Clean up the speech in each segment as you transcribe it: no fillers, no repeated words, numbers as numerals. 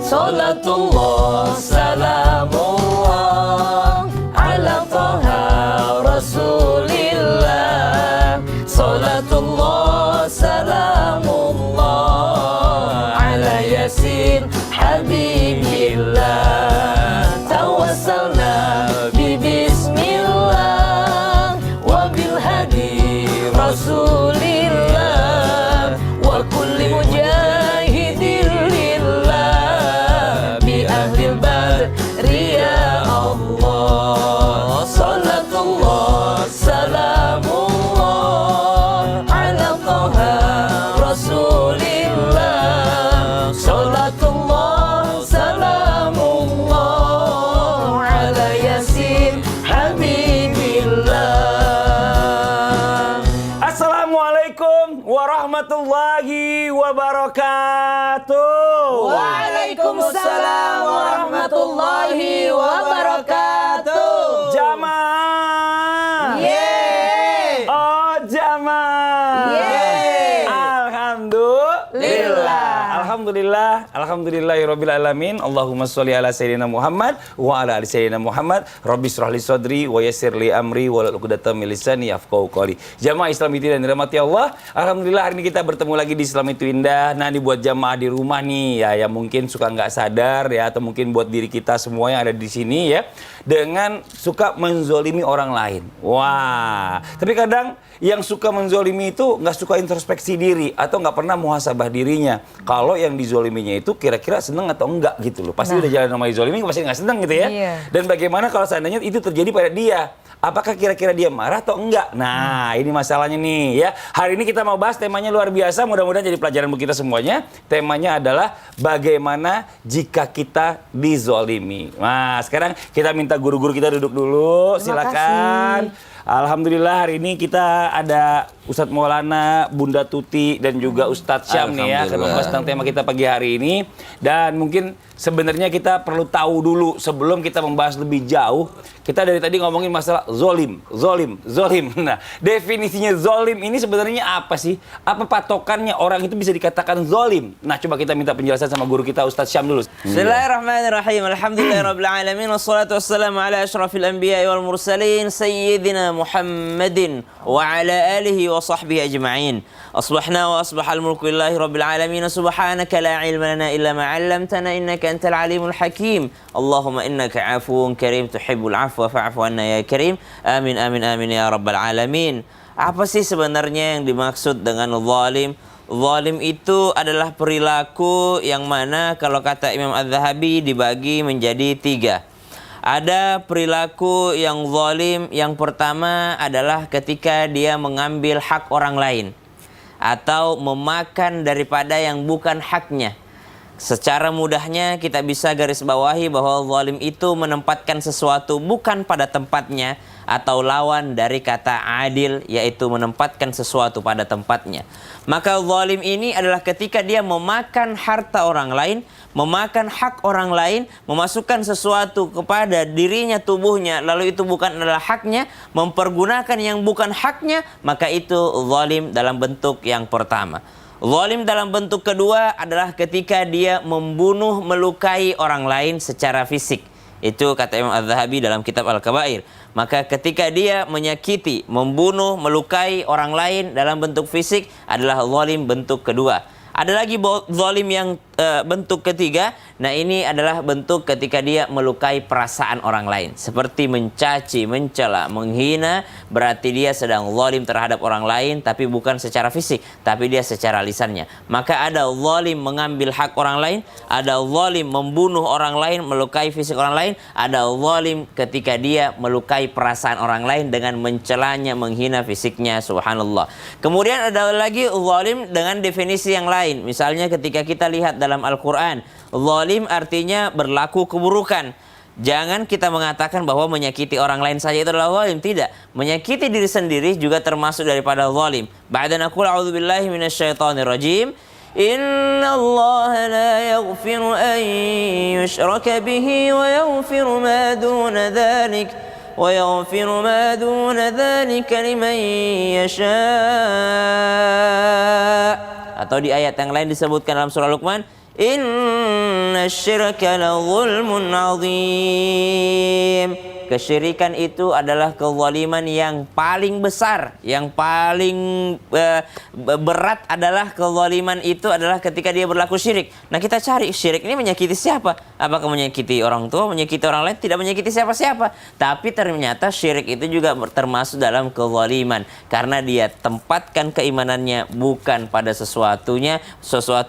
Salatullah salamullah ala taha rasulillah. Salatullah salamullah ala yasin habibillah. Tawassalna bi bismillah wa bil hadi rasulillah wa kulli mujahidin lillah bi ahlil badri ya Allah. Salatullah salamullah ala taha rasulillah. Salatullah salamullah ala yasin habibillah. Assalamualaikum warahmatullahi wabarakatuh. Waalaikumsalam warahmatullahi wabarakatuh. Jamaah. Yeay. Oh jamaah. Yeay. Alhamdulillahirabbil alamin. Allahumma sholli ala sayyidina Muhammad wa ala ali sayyidina Muhammad. Rabbi shrah li sadri wa yassir li amri wa hlul 'uqdatam min lisani yafqahu qawli. Jamaah Islam itu dan dirahmati Allah. Alhamdulillah hari ini kita bertemu lagi di Islam itu Indah. Nah, ini buat jamaah di rumah nih ya, yang mungkin suka nggak sadar ya, atau mungkin buat diri kita semua yang ada di sini ya, dengan suka menzolimi orang lain. Wah, tapi kadang yang suka menzolimi itu nggak suka introspeksi diri atau nggak pernah muhasabah dirinya. Kalau yang dizoliminya itu kira-kira seneng atau enggak gitu loh. Pasti udah jalan sama dizolimi, pasti nggak seneng gitu ya. Iya. Dan bagaimana kalau seandainya itu terjadi pada dia? Apakah kira-kira dia marah atau enggak? Nah, ini masalahnya nih ya. Hari ini kita mau bahas temanya luar biasa, mudah-mudahan jadi pelajaran buat kita semuanya. Temanya adalah bagaimana jika kita dizolimi. Nah, sekarang kita minta guru-guru kita duduk dulu. Terima Silakan. Alhamdulillah hari ini kita ada Ustadz Maulana, Bunda Tuti, dan juga Ustadz Syam nih ya, akan membahas tentang tema kita pagi hari ini. Dan mungkin sebenarnya kita perlu tahu dulu sebelum kita membahas lebih jauh. Kita dari tadi ngomongin masalah zolim. Nah, definisinya zolim ini sebenarnya apa sih? Apa patokannya orang itu bisa dikatakan zolim? Nah, coba kita minta penjelasan sama guru kita Ustadz Syam dulu. Bismillahirrahmanirrahim. Alhamdulillahirabbil alamin wassalatu wassalamu ala asyrafil anbiya'i wal mursalin sayyidina Muhammadin wa ala alihi wa sahbihi ajma'in. Asbahna wa asbahal mulku lillahi rabbil alamin. Subhanaka la ilma lana illa ma 'allamtana innaka antal alimul hakim. Allahumma innaka 'afuwun karim tuhibbul 'afwa fa'fu anna ya karim. Amin amin amin ya rabbal alamin. Apa sih sebenarnya yang dimaksud dengan zalim? Zalim itu adalah perilaku yang mana kalau kata Imam Az-Zahabi dibagi menjadi 3. Ada perilaku yang zalim, yang pertama adalah ketika dia mengambil hak orang lain atau memakan daripada yang bukan haknya. Secara mudahnya kita bisa garis bawahi bahwa zalim itu menempatkan sesuatu bukan pada tempatnya, atau lawan dari kata adil, yaitu menempatkan sesuatu pada tempatnya. Maka zalim ini adalah ketika dia memakan harta orang lain, memakan hak orang lain, memasukkan sesuatu kepada dirinya, tubuhnya, lalu itu bukan adalah haknya, mempergunakan yang bukan haknya, maka itu zalim dalam bentuk yang pertama. Zalim dalam bentuk kedua adalah ketika dia membunuh, melukai orang lain secara fisik. Itu kata Imam Az-Zahabi dalam kitab Al-Kabair. Maka ketika dia menyakiti, membunuh, melukai orang lain dalam bentuk fisik adalah zalim bentuk kedua. Ada lagi zalim yang bentuk ketiga. Nah, ini adalah bentuk ketika dia melukai perasaan orang lain, seperti mencaci, mencela, menghina. Berarti dia sedang zalim terhadap orang lain, tapi bukan secara fisik, tapi dia secara lisannya. Maka ada zalim mengambil hak orang lain, ada zalim membunuh orang lain, melukai fisik orang lain, ada zalim ketika dia melukai perasaan orang lain dengan mencelanya, menghina fisiknya. Subhanallah. Kemudian ada lagi zalim dengan definisi yang lain. Misalnya ketika kita lihat dalam Al-Quran, zalim artinya berlaku keburukan. Jangan kita mengatakan bahwa menyakiti orang lain saja itu adalah zalim. Tidak. Menyakiti diri sendiri juga termasuk daripada zalim. Ba'da naqul a'udzubillahi minasyaitonir rajim. Inna Allah la yaghfiru an yushraka bihi wa yaghfiru ma duna dhalik ويغفر ما دون ذلك لمن يشاء. Atau di ayat yang lain disebutkan dalam surah Luqman, Inna syirka la zulmun azim. Kesyirikan itu adalah kezaliman yang paling besar, yang paling berat adalah kezaliman itu adalah ketika dia berlaku syirik. Nah, kita cari syirik ini menyakiti siapa? Apakah menyakiti orang tua, menyakiti orang lain? Tidak menyakiti siapa-siapa. Tapi ternyata syirik itu juga termasuk dalam kezaliman karena dia tempatkan keimanannya bukan pada sesuatu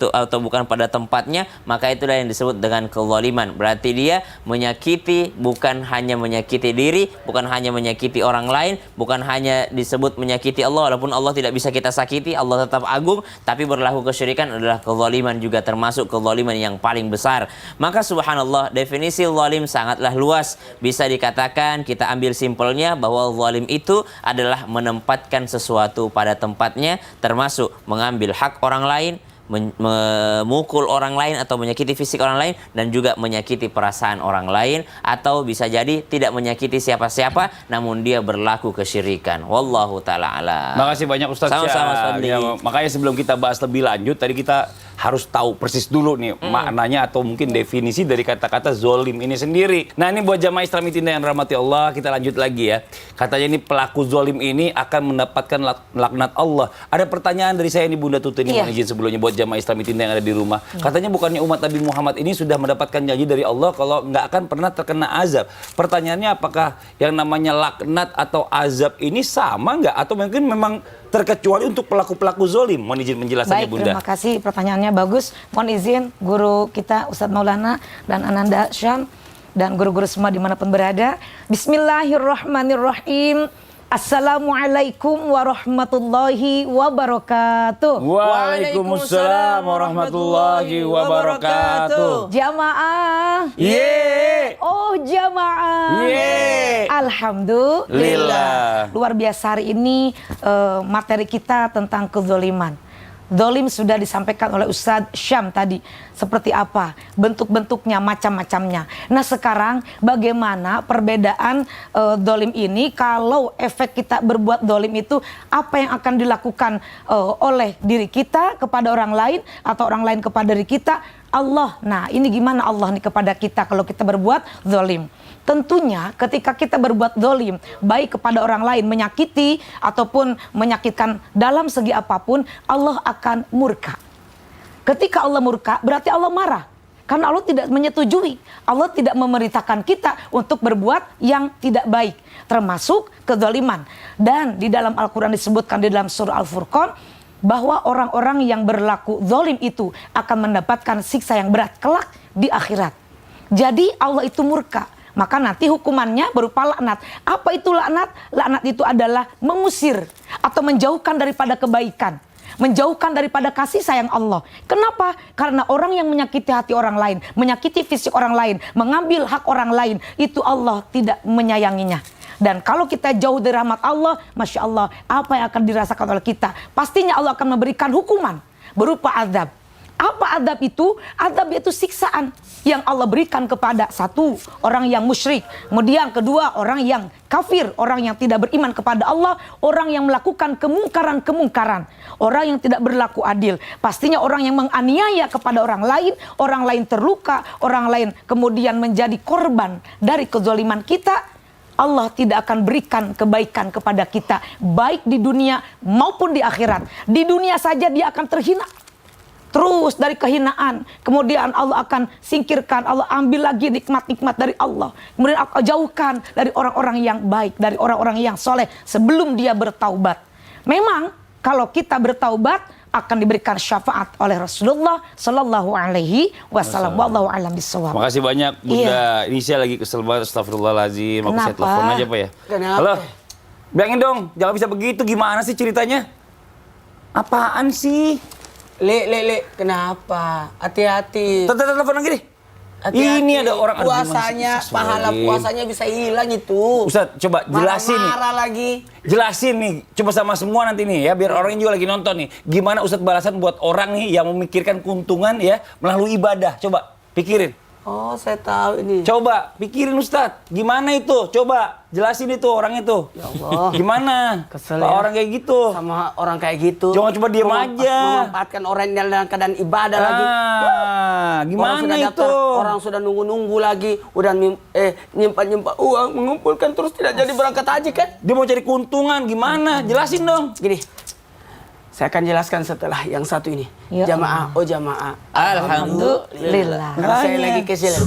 atau bukan pada tempatnya, maka itulah yang disebut dengan kezaliman. Berarti dia menyakiti, bukan hanya menyakiti diri, bukan hanya menyakiti orang lain, bukan hanya disebut menyakiti Allah, walaupun Allah tidak bisa kita sakiti, Allah tetap agung, tapi berlaku kesyirikan adalah kezaliman, juga termasuk kezaliman yang paling besar. Maka subhanallah, definisi zalim sangatlah luas. Bisa dikatakan, kita ambil simpelnya bahwa zalim itu adalah menempatkan sesuatu pada tempatnya, termasuk mengambil hak orang lain, memukul orang lain atau menyakiti fisik orang lain, dan juga menyakiti perasaan orang lain, atau bisa jadi tidak menyakiti siapa-siapa namun dia berlaku kesyirikan. Wallahu taala alam. Makasih banyak Ustaz. Sama-sama, Fadli. Ya, makanya sebelum kita bahas lebih lanjut, tadi kita harus tahu persis dulu nih maknanya atau mungkin definisi dari kata-kata zolim ini sendiri. Nah, ini buat jamaah Islam yang rahmati Allah, kita lanjut lagi ya. Katanya ini pelaku zolim ini akan mendapatkan laknat Allah. Ada pertanyaan dari saya nih Bunda Tuti, ini mohon izin sebelumnya buat jamaah Islam yang ada di rumah. Katanya bukannya umat Nabi Muhammad ini sudah mendapatkan janji dari Allah kalau nggak akan pernah terkena azab. Pertanyaannya, apakah yang namanya laknat atau azab ini sama nggak? Atau mungkin memang terkecuali untuk pelaku-pelaku zolim? Mohon izin menjelaskannya, Baik, Bunda. terima kasih, pertanyaannya bagus. Mohon izin guru kita Ustadz Maulana dan Ananda Syam dan guru-guru semua dimanapun berada. Bismillahirrahmanirrahim. Assalamualaikum warahmatullahi wabarakatuh. Waalaikumsalam warahmatullahi wabarakatuh. Jamaah. Yeay. Oh jamaah. Yeay. Alhamdulillah. Luar biasa hari ini materi kita tentang kezoliman. Zolim sudah disampaikan oleh Ustadz Syam tadi. Seperti apa? Bentuk-bentuknya, macam-macamnya. Nah sekarang bagaimana perbedaan zolim ini kalau efek kita berbuat zolim itu apa yang akan dilakukan oleh diri kita kepada orang lain atau orang lain kepada diri kita? Allah. Nah ini gimana Allah nih kepada kita kalau kita berbuat zolim? Tentunya ketika kita berbuat zolim, baik kepada orang lain, menyakiti ataupun menyakitkan dalam segi apapun, Allah akan murka. Ketika Allah murka, berarti Allah marah. Karena Allah tidak menyetujui. Allah tidak memerintahkan kita untuk berbuat yang tidak baik. Termasuk kezaliman. Dan di dalam Al-Quran disebutkan di dalam surah Al-Furqan, bahwa orang-orang yang berlaku zolim itu akan mendapatkan siksa yang berat kelak di akhirat. Jadi Allah itu murka. Maka nanti hukumannya berupa laknat. Apa itu laknat? Laknat itu adalah mengusir atau menjauhkan daripada kebaikan. Menjauhkan daripada kasih sayang Allah. Kenapa? Karena orang yang menyakiti hati orang lain, menyakiti fisik orang lain, mengambil hak orang lain, itu Allah tidak menyayanginya. Dan kalau kita jauh dari rahmat Allah, Masya Allah, apa yang akan dirasakan oleh kita? Pastinya Allah akan memberikan hukuman berupa azab. Apa adab itu? Adab itu siksaan yang Allah berikan kepada satu, orang yang musyrik. Kemudian kedua, orang yang kafir, orang yang tidak beriman kepada Allah, orang yang melakukan kemungkaran-kemungkaran, orang yang tidak berlaku adil. Pastinya orang yang menganiaya kepada orang lain terluka, orang lain kemudian menjadi korban dari kezaliman kita. Allah tidak akan berikan kebaikan kepada kita, baik di dunia maupun di akhirat. Di dunia saja dia akan terhina. Terus dari kehinaan, kemudian Allah akan singkirkan, Allah ambil lagi nikmat-nikmat dari Allah. Kemudian Allah jauhkan dari orang-orang yang baik, dari orang-orang yang soleh sebelum dia bertaubat. Memang kalau kita bertaubat akan diberikan syafaat oleh Rasulullah Sallallahu Alaihi Wasallam. Wallahu a'lam bishawab. Makasih banyak Bunda. Ini saya lagi kesel banget, astagfirullahaladzim. Aku saya telepon aja Pak ya. Kenapa? Halo, bilangin dong, jangan bisa begitu. Gimana sih ceritanya? Apaan sih? Le, kenapa? Hati-hati. Telepon lagi deh. Hati-hati. Ini ada orang puasanya, pahala puasanya bisa hilang itu. Ustaz, coba jelasin nih. Marah-marah lagi. Jelasin nih, coba sama semua nanti nih ya, biar orang juga lagi nonton nih. Gimana Ustaz balasan buat orang nih yang memikirkan keuntungan ya melalui ibadah? Coba pikirin. Oh, saya tahu ini. Coba pikirin Ustadz, gimana itu? Coba jelasin itu orang itu. Ya Allah. Gimana? Kesel Kalau ya. orang kayak gitu. Sama orang kayak gitu. Jangan cuma diem aja. Memanfaatkan orang yang dalam keadaan ibadah lagi. Gimana Orang sudah itu? daftar, orang sudah nunggu-nunggu lagi, udah nyimpan-nyimpan uang, mengumpulkan terus tidak jadi berangkat haji kan? Dia mau cari keuntungan, gimana? Jelasin dong. Gini, saya akan jelaskan setelah yang satu ini. Ya Jamaah, oh jamaah. Alhamdulillah. Lillah. Karena saya lagi kesilan.